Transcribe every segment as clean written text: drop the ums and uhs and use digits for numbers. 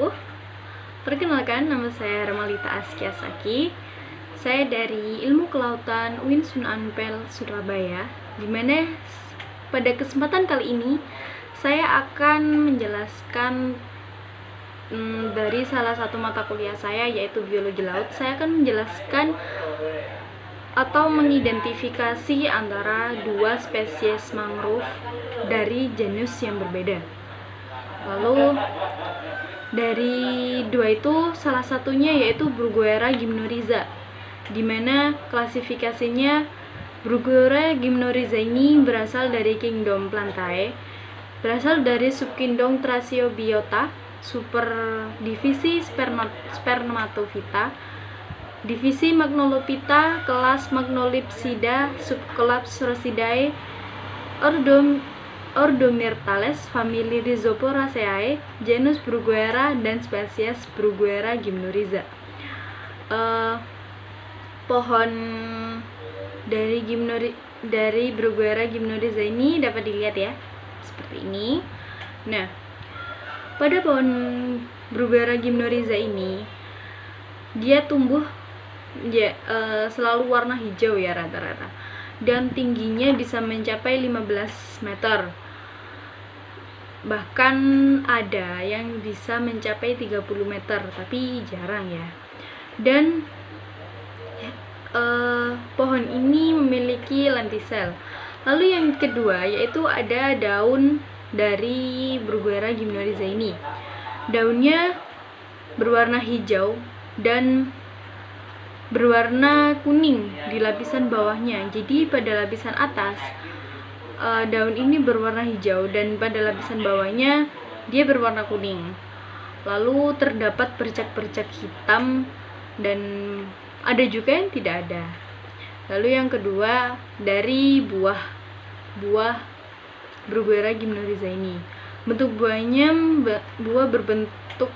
Halo, perkenalkan nama saya Hermalita Askia Saki. Saya dari Ilmu Kelautan UIN Sun Ampel, Surabaya. Dimana pada kesempatan kali ini saya akan menjelaskan dari salah satu mata kuliah saya, yaitu biologi laut. Saya akan menjelaskan atau mengidentifikasi antara dua spesies mangrove dari genus yang berbeda. Lalu dari dua itu salah satunya yaitu Bruguera gymnorrhiza, di mana klasifikasinya Bruguera gymnorrhiza ini berasal dari kingdom Plantae, berasal dari subkingdom Thrasiobiota, superdivisi Spermatophyta, divisi Magnolophyta, kelas Magnolipsida, subkelas Rhosidae, Ordo Myrtales, famili Rhizoporaceae, genus Bruguera, dan spesies Bruguera gymnorrhiza. Pohon dari Bruguera gymnorrhiza ini dapat dilihat ya, seperti ini. Nah, pada pohon Bruguera gymnorrhiza ini dia tumbuh selalu warna hijau ya rata-rata, dan tingginya bisa mencapai 15 meter. Bahkan ada yang bisa mencapai 30 meter, tapi jarang ya. Dan pohon ini memiliki lentisel. Lalu yang kedua yaitu ada daun dari Bruguera gymnorrhiza ini. Daunnya berwarna hijau dan berwarna kuning di lapisan bawahnya. Jadi pada lapisan atas daun ini berwarna hijau dan pada lapisan bawahnya dia berwarna kuning. Lalu terdapat bercak-bercak hitam dan ada juga yang tidak ada. Lalu yang kedua dari buah Bruguera gymnorrhiza ini. Bentuk buahnya berbentuk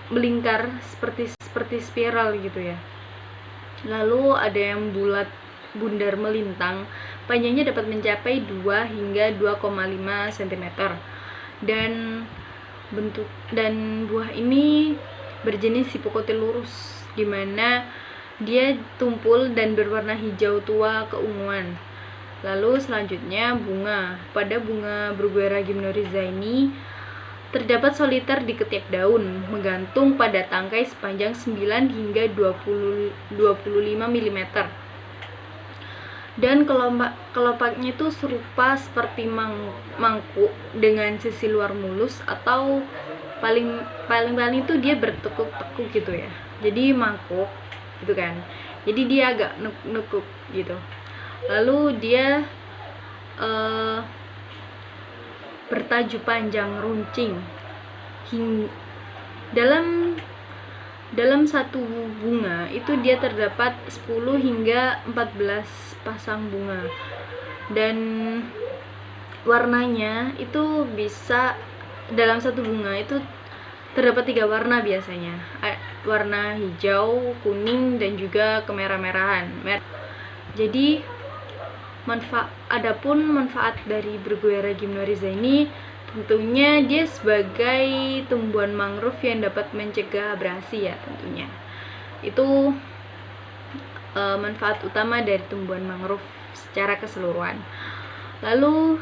melingkar seperti spiral gitu ya. Lalu ada yang bulat bundar melintang, panjangnya dapat mencapai 2 hingga 2,5 cm. Dan buah ini berjenis Hipocotylosaurus, di mana dia tumpul dan berwarna hijau tua keunguan. Lalu selanjutnya bunga. Pada bunga Bruguera gymnorrhiza ini terdapat soliter di ketiak daun, menggantung pada tangkai sepanjang 9 hingga 25 mm. Dan kelopaknya itu serupa seperti mangkuk dengan sisi luar mulus, atau paling itu dia bertekuk-tekuk gitu ya. Jadi mangkuk gitu kan. Jadi dia agak nekuk gitu. Lalu dia bertajuk panjang runcing. Dalam satu bunga itu dia terdapat 10 hingga 14 pasang bunga, dan warnanya itu bisa dalam satu bunga itu terdapat 3 warna biasanya, warna hijau, kuning, dan juga kemerah-merahan. Jadi adapun manfaat dari Bruguera gymnorrhiza ini, tentunya dia sebagai tumbuhan mangrove yang dapat mencegah abrasi ya tentunya. Itu manfaat utama dari tumbuhan mangrove secara keseluruhan. Lalu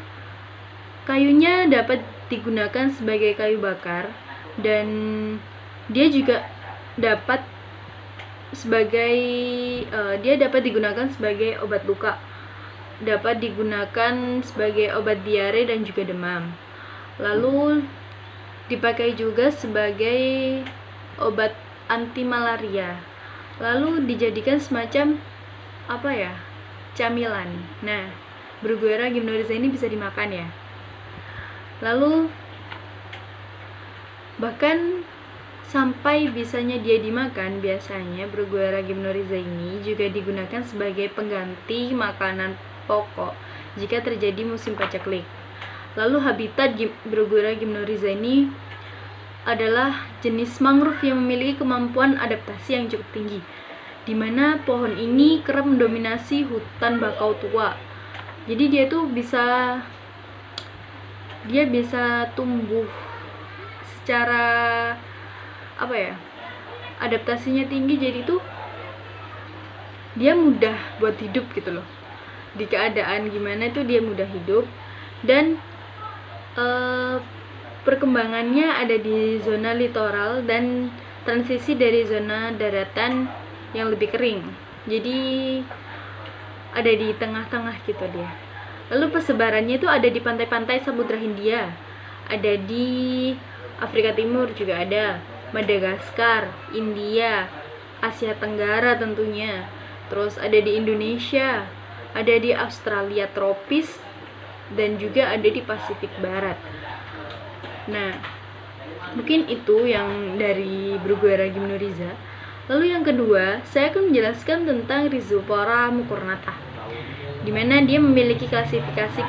kayunya dapat digunakan sebagai kayu bakar, dan dia juga dapat digunakan sebagai obat luka, dapat digunakan sebagai obat diare dan juga demam. Lalu dipakai juga sebagai obat anti malaria. Lalu dijadikan semacam camilan. Nah, Bruguera gymnorrhiza ini bisa dimakan ya. Lalu bahkan sampai bisanya dia dimakan, biasanya Bruguera gymnorrhiza ini juga digunakan sebagai pengganti makanan pokok jika terjadi musim paceklik. Lalu habitat Bruguera gymnorrhiza ini adalah jenis mangrove yang memiliki kemampuan adaptasi yang cukup tinggi, di mana pohon ini kerap mendominasi hutan bakau tua. Jadi dia bisa tumbuh secara apa ya, adaptasinya tinggi, jadi tuh dia mudah buat hidup gitu loh. Di keadaan gimana itu dia mudah hidup, dan perkembangannya ada di zona litoral dan transisi dari zona daratan yang lebih kering. Jadi ada di tengah-tengah gitu dia. Lalu persebarannya itu ada di pantai-pantai Samudra Hindia, ada di Afrika Timur juga ada, Madagaskar, India, Asia Tenggara tentunya. Terus ada di Indonesia, ada di Australia tropis, dan juga ada di Pasifik Barat. Nah, mungkin itu yang dari Bruguera gymnorrhiza. Lalu yang kedua, saya akan menjelaskan tentang Rhizopora mucornata, di mana dia memiliki klasifikasi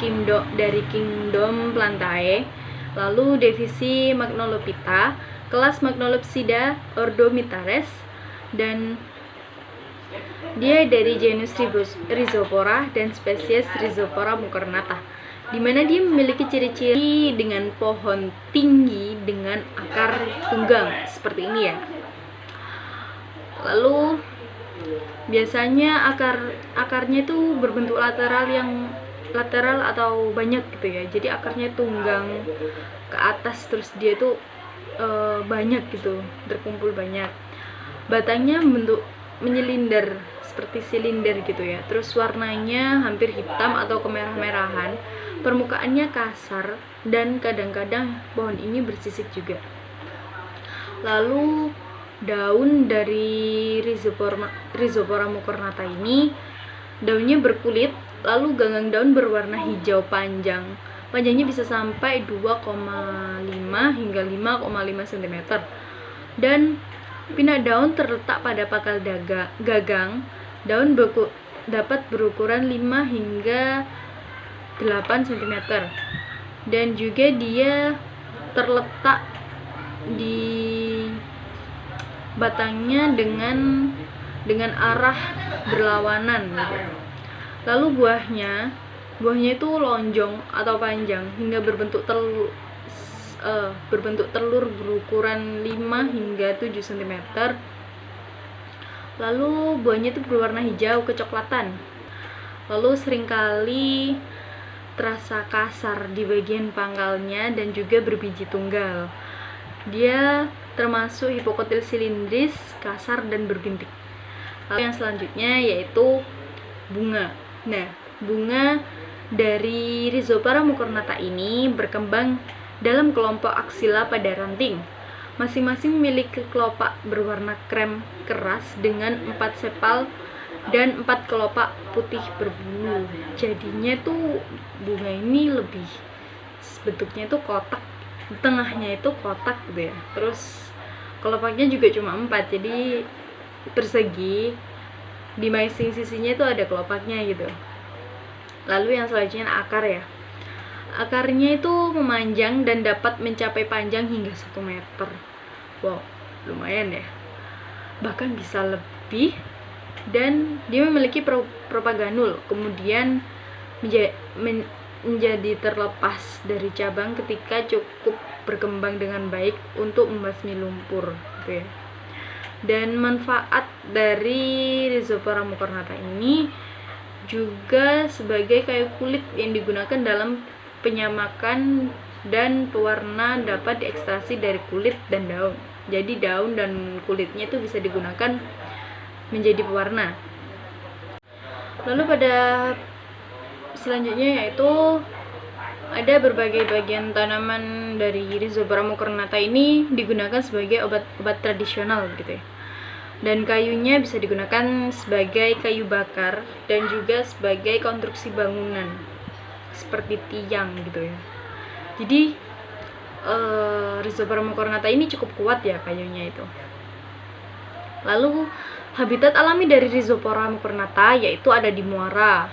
dari kingdom Plantae, lalu divisi Magnolophyta, kelas Magnolopsida, ordo Mitares, dan dia dari genus Rhizopora dan spesies Rhizopora mucornata, di mana dia memiliki ciri-ciri dengan pohon tinggi dengan akar tunggang seperti ini ya. Lalu biasanya akarnya itu berbentuk lateral atau banyak gitu ya. Jadi akarnya tunggang ke atas, terus dia itu banyak gitu, terkumpul banyak. Batangnya bentuk menyilinder seperti silinder gitu ya. Terus warnanya hampir hitam atau kemerah-merahan. Permukaannya kasar dan kadang-kadang pohon ini bersisik juga. Lalu daun dari Rhizopora mucornata ini, daunnya berkulit, lalu ganggang daun berwarna hijau panjang. Panjangnya bisa sampai 2,5 hingga 5,5 cm. Dan pinak daun terletak pada pangkal gagang. Daun dapat berukuran 5 hingga 8 cm. Dan juga dia terletak di batangnya dengan arah berlawanan gitu. Lalu buahnya itu lonjong atau panjang hingga berbentuk telur berukuran 5 hingga 7 cm. Lalu buahnya itu berwarna hijau kecoklatan. Lalu seringkali terasa kasar di bagian pangkalnya dan juga berbiji tunggal. Dia termasuk hipokotil silindris, kasar dan berbintik. Lalu yang selanjutnya yaitu bunga. Nah, bunga dari Rhizopora mucornata ini berkembang dalam kelompok aksila pada ranting. Masing-masing memiliki kelopak berwarna krem keras dengan 4 sepal dan 4 kelopak putih berbulu. Jadinya tuh bunga ini lebih bentuknya tuh kotak, tengahnya itu kotak gitu ya. Terus kelopaknya juga cuma 4, jadi persegi. Di masing sisinya itu ada kelopaknya gitu. Lalu yang selanjutnya akar ya. Akarnya itu memanjang dan dapat mencapai panjang hingga 1 meter. Wow, lumayan ya. Bahkan bisa lebih. Dan dia memiliki propaganul, kemudian menjadi terlepas dari cabang ketika cukup berkembang dengan baik untuk membasmi lumpur gitu ya. Dan manfaat dari Rhizopora mucornata ini juga sebagai kayu kulit yang digunakan dalam penyamakan, dan pewarna dapat diekstraksi dari kulit dan daun. Jadi daun dan kulitnya itu bisa digunakan menjadi pewarna. Lalu pada selanjutnya yaitu ada berbagai bagian tanaman dari Rhizopora mucornata ini digunakan sebagai obat tradisional gitu ya. Dan kayunya bisa digunakan sebagai kayu bakar dan juga sebagai konstruksi bangunan seperti tiang gitu ya. Jadi Rhizopora mucornata ini cukup kuat ya kayunya itu. Lalu habitat alami dari Rhizopora mucornata yaitu ada di muara,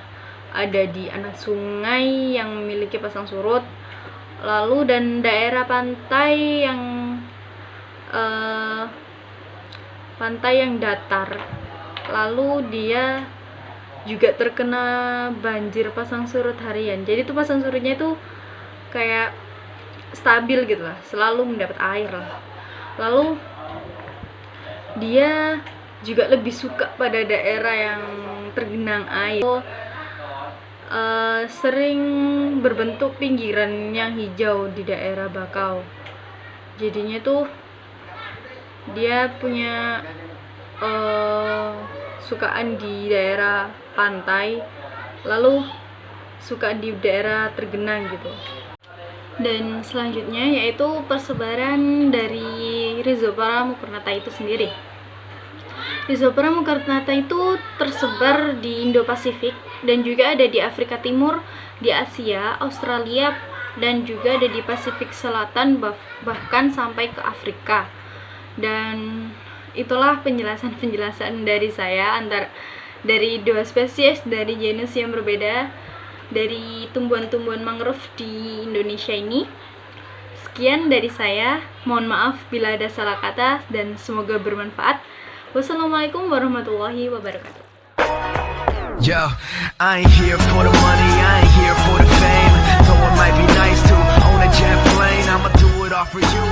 ada di anak sungai yang memiliki pasang surut, lalu dan daerah pantai yang datar. Lalu dia juga terkena banjir pasang surut harian. Jadi tuh pasang surutnya itu kayak stabil gitu lah, selalu mendapat air lah. Lalu dia juga lebih suka pada daerah yang tergenang air, sering berbentuk pinggiran yang hijau di daerah bakau. Jadinya tuh dia punya sukaan di daerah pantai, lalu suka di daerah tergenang gitu. Dan selanjutnya yaitu persebaran dari Rhizopara mucernata itu sendiri. Rhizopara mucernata itu tersebar di Indo-Pasifik dan juga ada di Afrika Timur, di Asia, Australia, dan juga ada di Pasifik Selatan, bahkan sampai ke Afrika. Dan itulah penjelasan dari saya dari dua spesies dari genus yang berbeda dari tumbuhan-tumbuhan mangrove di Indonesia ini. Sekian dari saya, mohon maaf bila ada salah kata dan semoga bermanfaat. Wassalamualaikum warahmatullahi wabarakatuh. Yo, I ain't here for the money, I ain't here for the fame. Though it might be nice to own a jet plane, I'ma do it all for you.